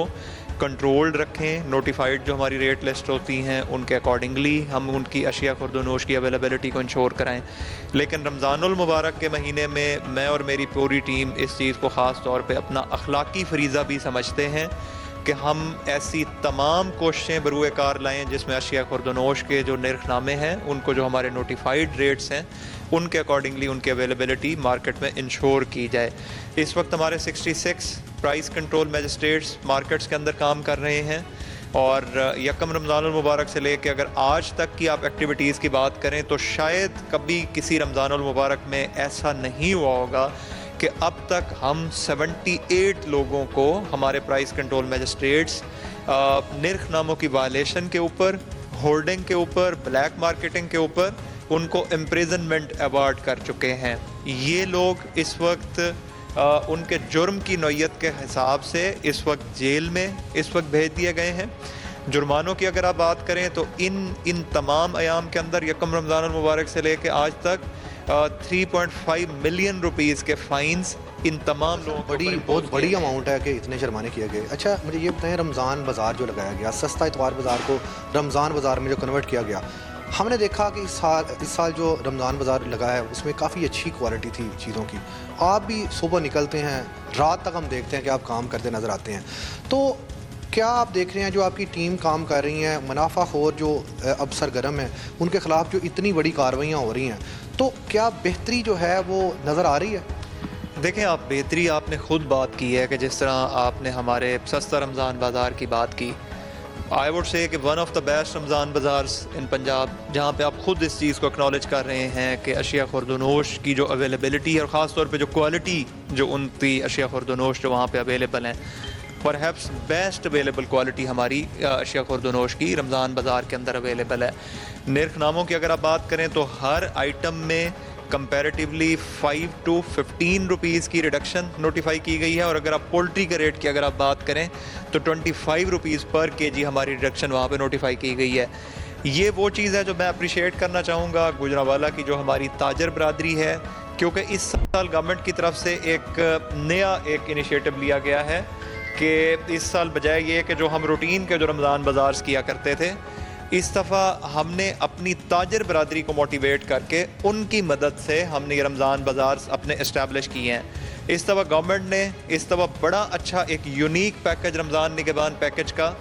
कंट्रोल्ड रखें। नोटिफाइड जो हमारी रेट लिस्ट होती हैं उनके अकॉर्डिंगली हम उनकी अशिया खुर्दोनोश की अवेलेबिलिटी को इंश्योर कराएं। लेकिन रमज़ानुल मुबारक के महीने में मैं और मेरी पूरी टीम इस चीज़ को ख़ास तौर पे अपना अखलाकी फ़रीज़ा भी समझते हैं कि हम ऐसी तमाम कोशिशें बरूए कार लाएँ जिसमें अशिया खुर्दोनोश के जो निर्खनामे हैं उनको जो हमारे नोटिफाइड रेट्स हैं उनके अकॉर्डिंगली उनकी अवेलेबिलिटी मार्केट में इंश्योर की जाए। इस वक्त हमारे 66 प्राइस कंट्रोल मैजिस्ट्रेट्स मार्केट्स के अंदर काम कर रहे हैं और यकम रमज़ानुल मुबारक से लेकर अगर आज तक की आप एक्टिविटीज़ की बात करें तो शायद कभी किसी रमज़ानुल मुबारक में ऐसा नहीं हुआ होगा कि अब तक हम 78 लोगों को हमारे प्राइस कंट्रोल मैजिस्ट्रेट्स निर्खनामों की वायलेशन के ऊपर, होर्डिंग के ऊपर, ब्लैक मार्केटिंग के ऊपर उनको इम्प्रिजनमेंट अवार्ड कर चुके हैं। ये लोग इस वक्त उनके जुर्म की नौयत के हिसाब से इस वक्त जेल में इस वक्त भेज दिए गए हैं। जुर्मानों की अगर आप बात करें तो इन तमाम अयाम के अंदर यकम रमज़ानुल मुबारक से लेकर आज तक 3.5 मिलियन रुपीज़ के फाइन्स इन तमाम लोगों को बहुत बड़ी अमाउंट है कि इतने जुर्माने किए गए। अच्छा मुझे ये बताएं, रमज़ान बाज़ार जो लगाया गया, सस्ता इतवार बाज़ार को रमज़ान बाज़ार में जो कन्वर्ट किया गया, हमने देखा कि इस साल जो रमज़ान बाज़ार लगा है उसमें काफ़ी अच्छी क्वालिटी थी चीज़ों की। आप भी सुबह निकलते हैं, रात तक हम देखते हैं कि आप काम करते नज़र आते हैं, तो क्या आप देख रहे हैं जो आपकी टीम काम कर रही है, मुनाफाखोर जो अब सरगर्म है उनके ख़िलाफ़ जो इतनी बड़ी कार्रवाइयाँ हो रही हैं, तो क्या बेहतरी जो है वो नज़र आ रही है? देखें, आप बेहतरी आपने ख़ुद बात की है कि जिस तरह आपने हमारे सस्ता रमज़ान बाज़ार की बात की, आई वुड से कि one of the best Ramzan bazaars in Punjab, जहाँ पे आप ख़ुद इस चीज़ को एक्नॉलेज कर रहे हैं कि अशिया खुर्दोनोश की जो अवेलेबिलिटी है और ख़ास तौर पे जो क्वालिटी जो उनकी अशिया खुर्दोनोश जो वहाँ पे अवेलेबल हैं, परहैप्स बेस्ट अवेलेबल क्वालिटी हमारी अशिया खुर्दोनोश की रमज़ान बाज़ार के अंदर अवेलेबल है। निर्खनामों की अगर आप बात करें तो हर आइटम में कंपैरेटिवली 5 to 15 रुपीज़ की रिडक्शन नोटिफाई की गई है और अगर आप पोल्ट्री के रेट की अगर आप बात करें तो 25 रुपीज़ पर केजी हमारी रिडक्शन वहाँ पे नोटिफाई की गई है। ये वो चीज़ है जो मैं अप्रिशिएट करना चाहूँगा गुजरांवाला की जो हमारी ताजर बरादरी है, क्योंकि इस साल गवर्नमेंट की तरफ से एक नया इनिशिएटिव लिया गया है कि इस साल बजाय ये कि जो हम रूटीन के जो रमज़ान बाज़ार किया करते थे, इस दफ़ा हमने अपनी ताजर बरादरी को मोटिवेट करके उनकी मदद से हमने ये रमज़ान बाज़ार अपने इस्टेब्लिश किए हैं। इस दफ़ा गवर्नमेंट ने इस दफ़ा बड़ा अच्छा एक यूनिक पैकेज रमज़ान निगहबान पैकेज का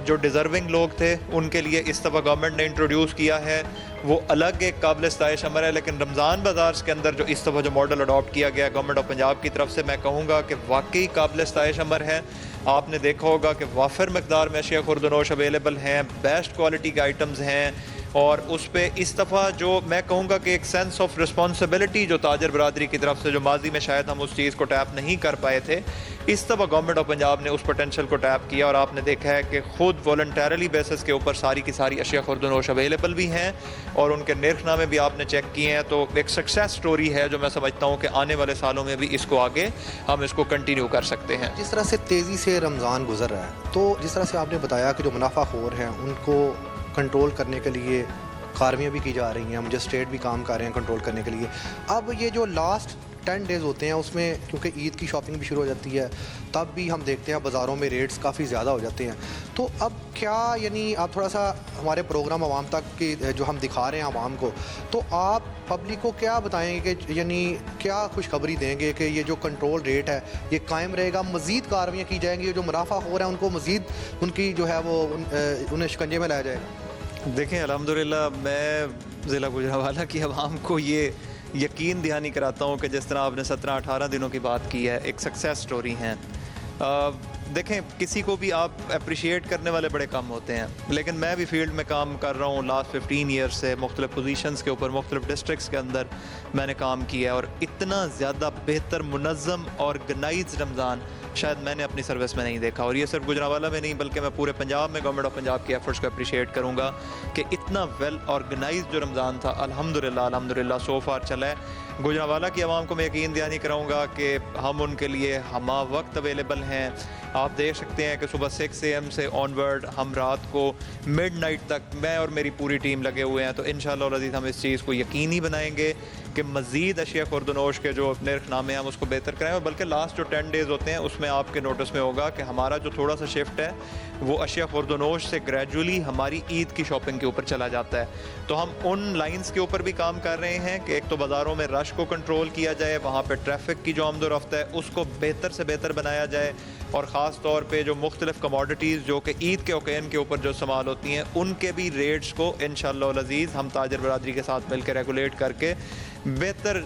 जो डिज़र्विंग लोग थे उनके लिए इस दफ़ा गवर्नमेंट ने इंट्रोड्यूस किया है। वो अलग एक काबिल इस्ताइश अमर है, लेकिन रमज़ान बाज़ार के अंदर जो इस दफ़ा जो मॉडल अडॉप्ट किया गया गवर्नमेंट ऑफ पंजाब की तरफ से, मैं कहूँगा कि वाकई काबिल इस्ताइश अमर है। आपने देखा होगा कि वाफिर मकदार में अशिया खुर्दनोश अवेलेबल हैं, बेस्ट क्वालिटी के आइटम्स हैं, और उस पर इस दफ़ा जो मैं कहूँगा कि एक सेंस ऑफ रिस्पॉन्सिबिलिटी जो ताजर बरादरी की तरफ से जो माजी में शायद हम उस चीज़ को टैप नहीं कर पाए थे, इस दफ़ा गवर्नमेंट ऑफ पंजाब ने उस पोटेंशियल को टैप किया और आपने देखा है कि खुद वॉलंटरली बेसिस के ऊपर सारी की सारी अशिया खुर्दनोश अवेलेबल भी हैं और उनके निर्खनामे भी आपने चेक किए हैं। तो एक सक्सेस स्टोरी है जो मैं समझता हूँ कि आने वाले सालों में भी इसको आगे हम इसको कंटिन्यू कर सकते हैं। जिस तरह से तेज़ी से रमज़ान गुजर रहा है, तो जिस तरह से आपने बताया कि जो मुनाफाखोर हैं उनको कंट्रोल करने के लिए कार्रवाइयाँ भी की जा रही हैं, मजिस्ट्रेट भी काम कर रहे हैं कंट्रोल करने के लिए। अब ये जो लास्ट 10 डेज़ होते हैं उसमें क्योंकि ईद की शॉपिंग भी शुरू हो जाती है, तब भी हम देखते हैं बाज़ारों में रेट्स काफ़ी ज़्यादा हो जाते हैं। तो अब क्या, यानी आप थोड़ा सा हमारे प्रोग्राम आवाम तक की जो हम दिखा रहे हैं आवाम को, तो आप पब्लिक को क्या बताएंगे कि यानी क्या खुशखबरी देंगे कि ये जो कंट्रोल रेट है ये कायम रहेगा, मज़ीद कार्रवाइयाँ की जाएंगी, जो मुनाफाखोर हैं उनको मज़ीद उनकी जो है वो उन्हें शिकंजे में लाया जाएगा? देखें, अल्हम्दुलिल्लाह मैं ज़िला गुजरांवाला की आवाम को ये यकीन दहानी कराता हूँ कि जिस तरह आपने 17-18 दिनों की बात की है, एक सक्सेस स्टोरी हैं। देखें, किसी को भी आप अप्रिशिएट करने वाले बड़े कम होते हैं, लेकिन मैं भी फील्ड में काम कर रहा हूँ लास्ट 15 ईयर्स से, मुख्तलिफ पोजीशंस के ऊपर मुख्तलिफ डिस्ट्रिक्ट्स के अंदर मैंने काम किया है, और इतना ज़्यादा बेहतर मुनज़्ज़म ऑर्गेनाइज रमज़ान शायद मैंने अपनी सर्विस में नहीं देखा। और ये सिर्फ गुजरांवाला में नहीं बल्कि मैं पूरे पंजाब में गवर्नमेंट ऑफ पंजाब के एफर्ट्स को अप्रिशिएट करूँगा कि इतना वेल ऑर्गेनाइज जो रमज़ान था अल्हम्दुलिल्लाह सो फार चला है। गुजरांवाला की आवाम को मैं यकीन दहानी कराऊँगा कि हम उनके लिए हमा वक्त अवेलेबल हैं। आप देख सकते हैं कि सुबह 6 AM से ऑनवर्ड हम रात को मिडनाइट तक मैं और मेरी पूरी टीम लगे हुए हैं। तो इंशाअल्लाह अज़ीज़ हम इस चीज़ को यकीनी बनाएंगे कि मज़ीद अशिया खुर्दनोश के जो निर्खनामे हैं हम उसको बेहतर कराएं। और बल्कि लास्ट जो 10 डेज़ होते हैं उसमें आपके नोटिस में होगा कि हमारा जो थोड़ा सा शिफ्ट है वो अशिया खुर्दनोश से ग्रेजुअली हमारी ईद की शॉपिंग के ऊपर चला जाता है। तो हम उन लाइंस के ऊपर भी काम कर रहे हैं कि एक तो बाज़ारों में रश को कंट्रोल किया जाए, वहाँ पर ट्रैफिक की जो आमदोरफ्त है उसको बेहतर से बेहतर बनाया जाए, और ख़ास तौर पे जो मुख्तलिफ कमोडिटीज़ जो कि ईद के ओकेन के ऊपर जो इस्तेमाल होती हैं उनके भी रेट्स को इंशाअल्लाह अज़ीज़ हम ताजर बरादरी के साथ मिलकर रेगुलेट करके बेहतर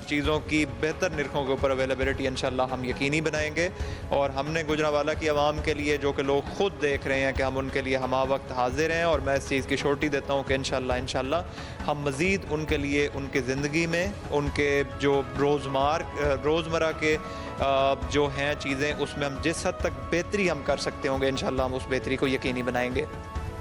चीज़ों की बेहतर निरखों के ऊपर अवेलेबिलिटी इंशाअल्लाह हम यकीनी बनाएंगे। और हमने गुजरांवाला की आवाम के लिए जो कि लोग ख़ुद देख रहे हैं कि हम उनके लिए हमा वक्त हाजिर हैं, और मैं इस चीज़ की श्योरिटी देता हूँ कि इंशाअल्लाह हम मज़ीद उनके लिए उनकी ज़िंदगी में उनके जो रोज़मर्रा के जो हैं चीज़ें उसमें हम जिस हद तक बेहतरी हम कर सकते होंगे इंशाअल्लाह हम उस बेहतरी को यकीनी बनाएंगे।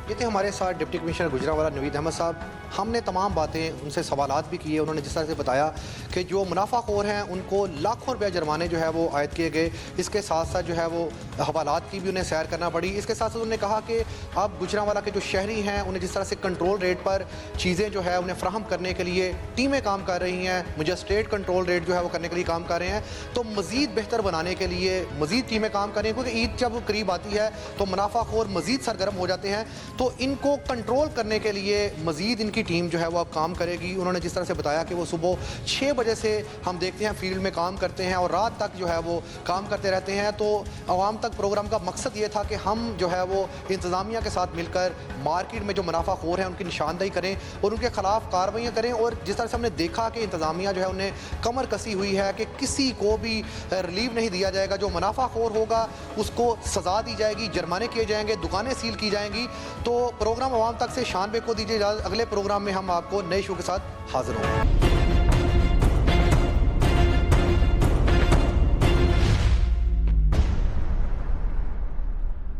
ये थे हमारे साथ डिप्टी कमिश्नर गुजरांवाला नवीद अहमद साहब। हमने तमाम बातें उनसे सवालात भी किए। उन्होंने जिस तरह से बताया कि जो मुनाफाखोर हैं उनको लाखों रुपया जुर्माने जो है वो आयद किए गए, इसके साथ साथ जो है वो हवालात की भी उन्हें सैर करना पड़ी। इसके साथ साथ उन्होंने कहा कि अब गुजरांवाला के जो शहरी हैं उन्हें जिस तरह से कंट्रोल रेट पर चीज़ें जो है उन्हें फ्राहम करने के लिए टीमें काम कर रही हैं, मजिस्ट्रेट कंट्रोल रेट जो है वो करने के लिए काम कर रहे हैं। तो मज़ीद बेहतर बनाने के लिए मज़ीद टीमें काम कर रही हैं, क्योंकि ईद जब करीब आती है तो मुनाफाखोर मज़ीद सरगर्म हो जाते हैं। तो इनको कंट्रोल करने के लिए मज़ीद इनकी टीम जो है वो अब काम करेगी। उन्होंने जिस तरह से बताया कि वो सुबह 6 बजे से हम देखते हैं फील्ड में काम करते हैं और रात तक जो है वो काम करते रहते हैं। तो आवाम तक प्रोग्राम का मकसद ये था कि हम जो है वो इंतज़ामिया के साथ मिलकर मार्केट में जो मुनाफाखोर हैं उनकी निशानदेही करें और उनके ख़िलाफ़ कार्रवाइयाँ करें। और जिस तरह से हमने देखा कि इंतज़ामिया जो है उन्हें कमर कसी हुई है कि किसी को भी रिलीव नहीं दिया जाएगा, जो मुनाफाखोर होगा उसको सज़ा दी जाएगी, जुर्माने किए जाएंगे, दुकानें सील की जाएंगी। तो प्रोग्राम आवाम तक से शान बेग को दीजिए इजाज़त। अगले प्रोग्राम में हम आपको नए शो के साथ हाजिर होंगे।